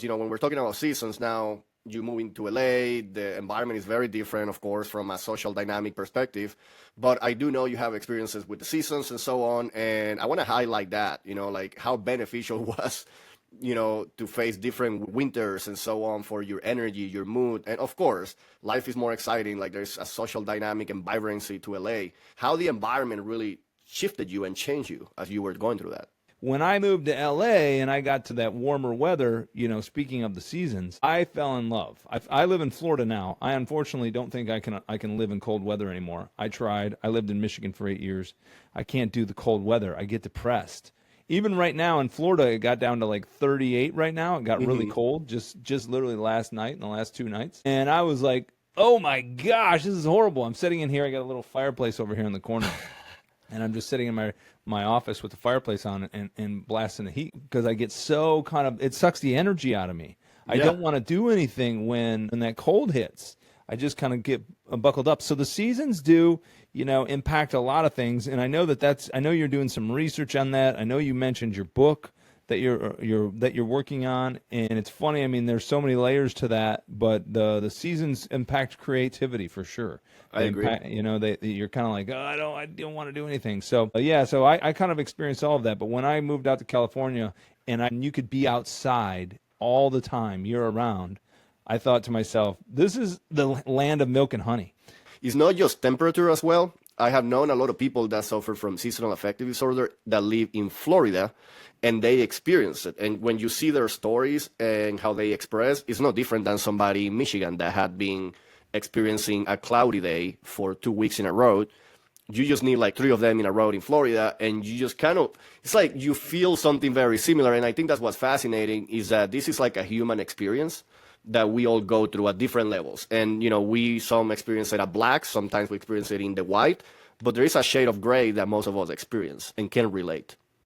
When we're talking about seasons now, you move into LA, the environment is very different, of course, from a social dynamic perspective. But I do know you have experiences with the seasons and so on. And I want to highlight that, like how beneficial was, to face different winters and so on for your energy, your mood. And of course, life is more exciting. Like there's a social dynamic and vibrancy to LA. How the environment really shifted you and changed you as you were going through that. When I moved to LA and I got to that warmer weather, speaking of the seasons, I fell in love. I live in Florida now. I unfortunately don't think I can live in cold weather anymore. I tried. I lived in Michigan for 8 years. I can't do the cold weather. I get depressed. Even right now in Florida, it got down to like 38 right now. It got really cold just literally last night and the last 2 nights. And I was like, oh my gosh, this is horrible. I'm sitting in here. I got a little fireplace over here in the corner. And I'm just sitting in my office with the fireplace on and blasting the heat because I get so it sucks the energy out of me. I don't want to do anything when that cold hits. I just kind of get buckled up. So the seasons do, impact a lot of things. And I know I know you're doing some research on that. I know you mentioned your book that you're working on, and it's funny. I mean, there's so many layers to that, but the seasons impact creativity for sure. I agree. You're kind of like, oh, I don't want to do anything. So so I kind of experienced all of that. But when I moved out to California, and you could be outside all the time, year round, I thought to myself, this is the land of milk and honey. It's not just temperature as well. I have known a lot of people that suffer from seasonal affective disorder that live in Florida and they experience it. And when you see their stories and how they express, it's no different than somebody in Michigan that had been experiencing a cloudy day for 2 weeks in a row. You just need like 3 of them in a row in Florida, and you just it's like you feel something very similar. And I think that's what's fascinating is that this is like a human experience that we all go through at different levels. And, some experience it at black, sometimes we experience it in the white, but there is a shade of gray that most of us experience and can relate.